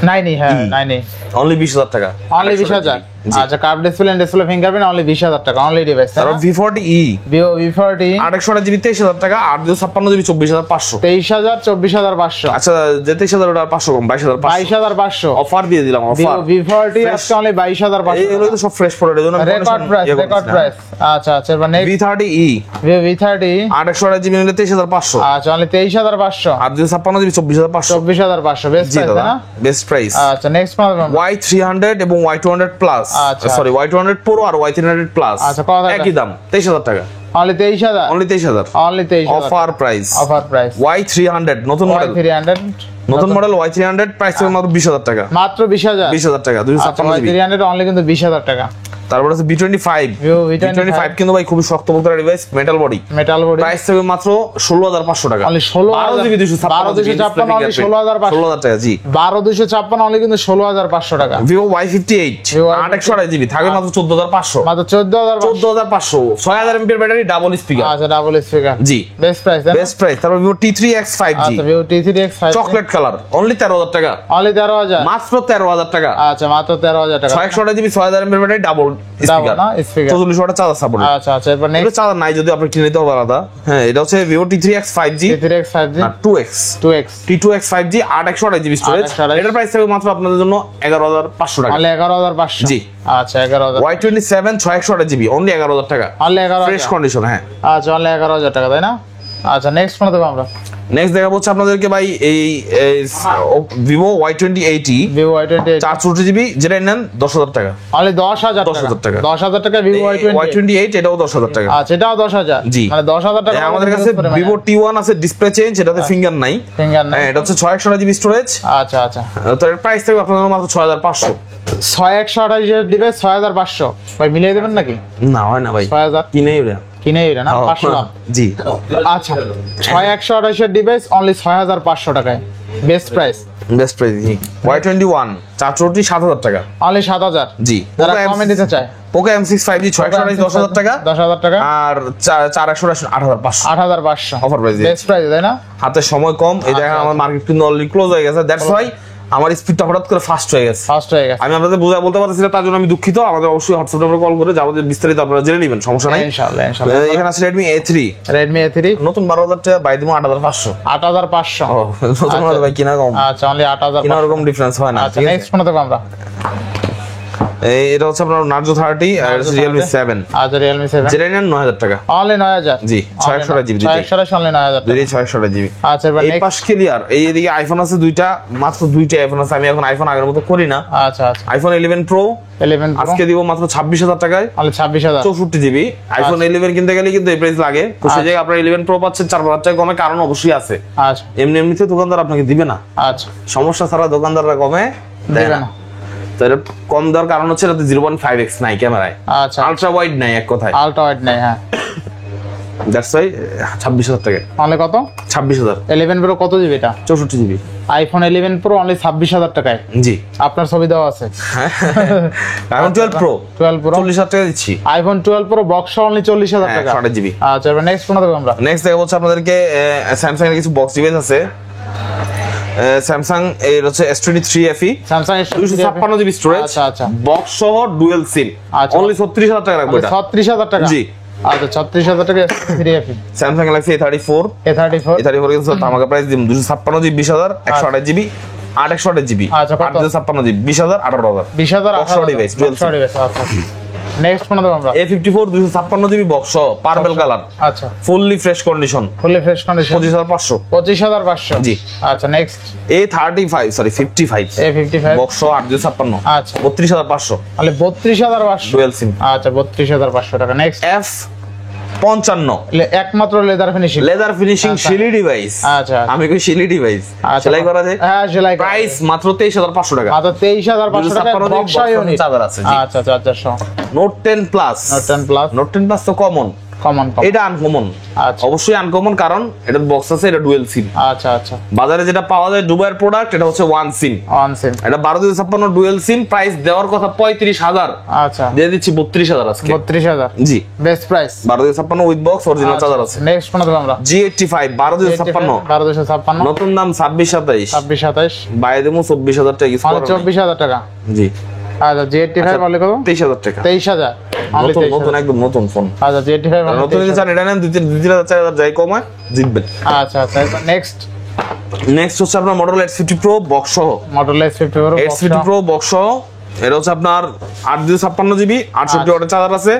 9 হ্যাঁ 9 অনলি 20000 টাকা। অনলি 20000। আচ্ছা কার্ভ ডিসপ্লে ফিঙ্গারপ্রিন্ট অনলি 20000 টাকা অনলি ডিভাইস। তারপর V40e ভিভো V40 828 জিবি 23000 টাকা আর 256 জিবি 24500। 23000 24500। আচ্ছা যে 23000 ওটা 500 কম 22500। 22500 অফার দিয়ে দিলাম অফার। V40 আজকে অনলি 22500। এগুলো তো সব ফ্রেশ প্রোডাক্ট এর জন্য রেকর্ড প্রাইস। আচ্ছা আচ্ছা এবার next V30e Vivo V30 828 GB নিলে 23500। আচ্ছা অনলি 23500 আর 256 জিবি 24500। 24500 বেস্ট প্রাইস না? Best price. আচ্ছা নেক্সট পাবেন Y300 এবং Y200 প্লাস। আচ্ছা সরি Y200 Pro আর Y300 প্লাস আচ্ছা কত টাকা? একই দাম 23000 টাকা। Only 23000 only 23000 only 23000 offer price. Y300 নতুন মডেল Y300 প্রাইস হবে মাত্র 20000 টাকা। মাত্র 20000 টাকা 256 জিবি। Y300 অনলি কিন্তু 20000 টাকা। তারপর আছে V25 ভিভো V25 কিন্তু ভাই খুবই শক্তপোক্ত ডিভাইস, মেটাল বডি প্রাইস হবে মাত্র 16500 টাকা। অনলি 16000 12 জিবি 256 অনলি 16500 টাকা। জি 12256 অনলি কিন্তু 16500 টাকা। Vivo Y58 828 জিবি থাকে মাত্র 14500। মাত্র 14500 6000 এমপি ব্যাটারি ডাবল স্পিকার। আচ্ছা ডাবল স্পিকার জি বেস্ট প্রাইস বেস্ট প্রাইস। তারপর Vivo T3X 5G আচ্ছা Vivo T3X 5G chocolate colour only 13000 টাকা। অনলি 13000 মাত্র 13000 টাকা। আচ্ছা মাত্র 13000 টাকা। 628 GB 6000 MP battery double speaker না স্পিকার 44 ওয়াট চার্জার সাপোর্ট। আচ্ছা আচ্ছা এরপর এটা নেক্সট চার্জার নাই যদি আপনি কিনে নিতে হবে আলাদা। হ্যাঁ এটা হচ্ছে Vivo T3X 5G T3X 5G না 2X T2X 5G 828 GB storage. 828 এটার প্রাইস থাকবে মাত্র আপনাদের জন্য 11500 টাকা। অনলি 11500 জি আচ্ছা 11000 Y27 628 জিবি অনলি 11000 টাকা। Only 11000 fresh condition. হ্যাঁ আচ্ছা অনলি 11000 টাকা তাই না? আচ্ছা নেক্সট ফোন দেবো আমরা। নেক্সট দেখাবো হচ্ছে আপনাদেরকে ভাই এই Vivo Y2080 Vivo Y20 464 GB যেটা নেন 10000 টাকা। অনলি 10000 টাকা 10000 টাকা ভিভো Y28 এটাও 10000 টাকা। আচ্ছা এটাও 10000 জি মানে 10000 টাকা। আমাদের কাছে Vivo T1 আছে ডিসপ্লে চেঞ্জ, এটাতে ফিঙ্গার নাই। ফিঙ্গার নাই হ্যাঁ এটা হচ্ছে 628 জিবি স্টোরেজ। আচ্ছা আচ্ছা তো এর প্রাইস থাকবে আপনাদের মাত্র 6500। 6128 এর ডিভাইস 6500 ভাই মিলিয়ে দেবেন নাকি? না হয় না ভাই 6000 কিনেই ওটা কিনে এটা না 500। জি আচ্ছা 6128 এর ডিভাইস অনলি 6500 টাকায় best price. Best price Y21 464 7000 টাকা অনলি 7000। জি যারা কমে দিতে চায় Poco M6 5G 628 10000 টাকা 10000 টাকা আর 4128 8500 8500 অফার প্রাইস বেস্ট প্রাইস তাই না? হাতে সময় কম এই দেখেন আমার মার্কেট কিন্তু অলরেডি ক্লোজ হয়ে গেছে, দ্যাটস ওয়াই আমার স্পিডটা হঠাৎ করে ফাস্ট হয়ে গেছে। আমি আপনাদের বলতে পারতেছি না, তার জন্য আমি দুঃখিত। আমাদের অবশ্যই হোয়াটসঅ্যাপ নম্বরে কল করে যাবতীয় বিস্তারিত আপনারা জেনে নেবেন, সমস্যা নাই ইনশাআল্লাহ। এখানে আছে Redmi A3 নতুন 12000 টাকা বাই দিমু 8500। 8500 নতুন মডেল ভাই কিনা কম। আচ্ছা অনলি 8000 কিনা এরকম ডিফারেন্স হয় না। আচ্ছা নেক্সট ফোন দেবো আমরা। এটা হচ্ছে আপনার Narzo 30 আর Realme 7। আচ্ছা Realme 7 যেটা নেন 9000 টাকা অনলি 9000। জি 628 জিবি 628 অনলি 9000 টাকা। 628 জিবি। আচ্ছা এবার এই পাশ ক্লিয়ার। এই এদিকে আইফোন আছে দুইটা, মাত্র দুইটা আইফোন আছে। আমি এখন আইফোন আগের মতো করি না। আচ্ছা আচ্ছা আইফোন 11 Pro 11 Pro আজকে দিব মাত্র 26000 টাকায় অনলি 26000 64 জিবি। আইফোন 11 কিনতে গেলে কিন্তু এই প্রাইস লাগে, তো সেই জায়গায় আপনারা 11 Pro পাচ্ছেন 4000 টাকা কমে, কারণ অবশ্যই আছে। আচ্ছা এমনিতে দোকানদার আপনাকে দিবে না। আচ্ছা সমস্যা ছাড়া দোকানদাররা কমে দেয় না। তো এটা কম দেওয়ার কারণ হচ্ছে এটাতে 0.5x নাই ক্যামেরায়। আচ্ছা আলট্রা ওয়াইড নাই এক কথায়। আলট্রা ওয়াইড নাই হ্যাঁ। দ্যাটস ওয়াই 26000 টাকা। অনলি কত? 26000। 11 Pro কত জিবি এটা? 64 জিবি। আইফোন 11 Pro অনলি 26000 টাকায়। জি আপনার ছবি দেওয়া আছে। আইফোন 12 Pro 40000 টাকা দিচ্ছি। আইফোন 12 Pro বক্স অনলি 40000 টাকা 128 জিবি। আচ্ছা এবার নেক্সট কোনটা দেব আমরা? নেক্সট দেখাবো হচ্ছে আপনাদেরকে স্যামসাং এর কিছু বক্স ডিভাইস আছে। স্যামসাং এর হচ্ছে S23 FE Samsung S23 256 GB storage. আচ্ছা আচ্ছা বক্স সহ ডুয়াল সিম অনলি 36000 টাকা রাখবো এটা। 36000 টাকা জি আচ্ছা 36,000 টাকা S23 FE Samsung Galaxy A34 A34 A34 কিন্তু আমাকে প্রাইস দিম 256 জিবি 20000 128 জিবি 128 জিবি আচ্ছা, কত? 256 GB 20000 18000 20,000 box device dual SIM আচ্ছা নেক্সট কোন দেব আমরা A54 256 GB box purple colour আচ্ছা fully fresh condition fully fresh condition 25500 25,500 জি। আচ্ছা next A35 sorry 55 A55 box 856 আচ্ছা 32500 তাহলে 32,500 ডুয়াল সিম আচ্ছা 32,500 টাকা নেক্সট F55 একমাত্র লেদার ফিনিশিং লেদার ফিনিশিং আচ্ছা। শিলি ডিভাইস আচ্ছা। আমি কই শিলি ডিভাইস আচ্ছা। সেলাই করা যায় হ্যাঁ সেলাই করা। প্রাইস মাত্র 23500 টাকা মাত্র 23,500 টাকা 256 বক্সা ইউনিট চার্জার আছে জি আচ্ছা চার্জার সহ note 10 plus Note 10 Plus। Note 10 plus তো কমন কমন এটা আনকমন আচ্ছা। অবশ্যই আনকমন কারণ এটা বক্স আছে এটা ডুয়াল সিম আচ্ছা আচ্ছা বাজারে যেটা পাওয়া যায় দুবাইয়ের প্রোডাক্ট এটা হচ্ছে ওয়ান সিম অন সিম এটা 12256 ডুয়াল সিম প্রাইস দেওয়ার কথা 35000 আচ্ছা দিয়ে দিচ্ছি 32000 আজকে 32,000 জি best price 12256 with box original charger আছে নেক্সট কোন দেব আমরা G85 12256 12,256 নতুন দাম 2627 26,27 বাইরে দেবো 24000 টাকা মানে 24,000 টাকা জি আচ্ছা Z85 বলে কত 23000 টাকা 23,000 অনলি নতুন নতুন একদম নতুন ফোন আচ্ছা Z85 নতুন যদি চান এটা নেন 2-3000 যাই কমায় জিতবেন আচ্ছা আচ্ছা নেক্সট নেক্সট হচ্ছে আপনার Motorola X50 Pro বক্স সহ model S50 Pro X50 Pro box সহ এটা হচ্ছে আপনার 856 জিবি 68 ওয়াটের চার্জার আছে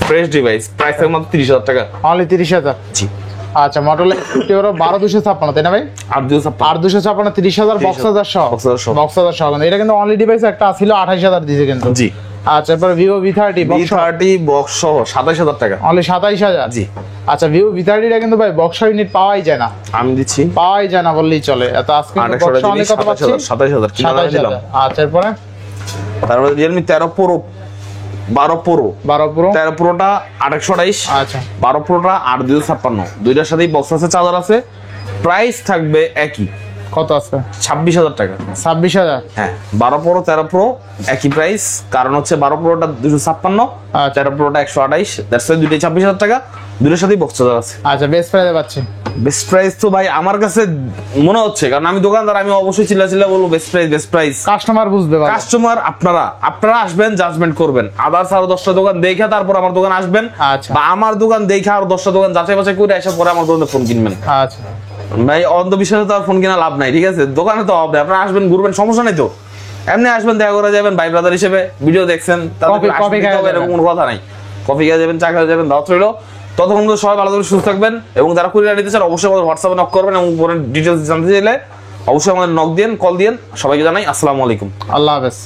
ফ্রেশ ডিভাইস প্রাইস থাকবে মাত্র 30000 টাকা অনলি 30,000 জি আচ্ছা মডেল S50 Pro 12256 তাই না ভাই 856 আর 256 30,000 বক্সাদার সহ বক্সাদার সহ। বক্সাদার সহ কিন্তু এটা কিন্তু অনলি ডিভাইস একটা ছিল 28,000 দিয়েছে কিন্তু জি আচ্ছা এরপর Vivo V30 box B30 box সহ 27000 টাকা অনলি 27,000 জি আচ্ছা Vivo V30 টা কিন্তু ভাই বক্স ইউনিট পাওয়াই যায় না আমি দিচ্ছি পাওয়াই যায় না বললেই চলে এত আজকে 2800 বক্স অনেক কত পাচ্ছি 27000 কিনা দিলাম 27,000 আচ্ছা এরপরে তারপরে Realme 13 Pro 12 Pro 12 Pro 13 Proটা 828 আচ্ছা 12 Proটা 8256 দুইটার সাথেই বক্স আছে চার্জার আছে প্রাইস থাকবে একই কত আছে 26000 টাকা 26,000 হ্যাঁ 12 Pro 13 Pro একই প্রাইস কারণ হচ্ছে 12 Proটা 256 আর 13 Proটা 128 দ্যাটস ওয়াই দুইটাই 26000 টাকা দুইটার সাথেই বক্স চার্জার আছে আচ্ছা বেস্ট প্রাইসে পাচ্ছি বেস্ট প্রাইস তো ভাই আমার কাছে মনে হচ্ছে কারণ আমি দোকানদার আমি অবশ্যই চিল্লা বলবো বেস্ট প্রাইস কাস্টমার বুঝবে ভালো কাস্টমার আপনারা আসবেন জাজমেন্ট করবেন আদার্স আরো 10টা দোকান দেখে তারপর আমার দোকান আসবেন আচ্ছা। বা আমার দোকান দেখে আরো 10টা দোকান যাচাই বাছাই করে এসে পরে আমার দোকানে ফোন কিনবেন আচ্ছা ভাই অন্ধবিশ্বাসে তো আর ফোন কিনা লাভ নাই ঠিক আছে দোকানে তো হবে আপনারা আসবেন ঘুরবেন সমস্যা নাই তো এমনি আসবেন দেখা করে যাবেন ভাই ব্রাদার হিসেবে ভিডিও দেখছেন তারপর কফি খাওয়া যাবে। এরকম কোনো কথা নাই কফি খেয়ে যাবেন চা খেয়ে যাবেন দাওয়াত রইলো ততক্ষণ তো সবাই ভালো করে সুস্থ থাকবেন এবং যারা কুরিয়ার নিতে চান অবশ্যই আমাদের হোয়াটসঅ্যাপে নক করবেন এবং পরে ডিটেলস জানতে চাইলে অবশ্যই আমাদের নক দিন কল দিন সবাইকে জানাই আসসালামু আলাইকুম আল্লাহ হাফেজ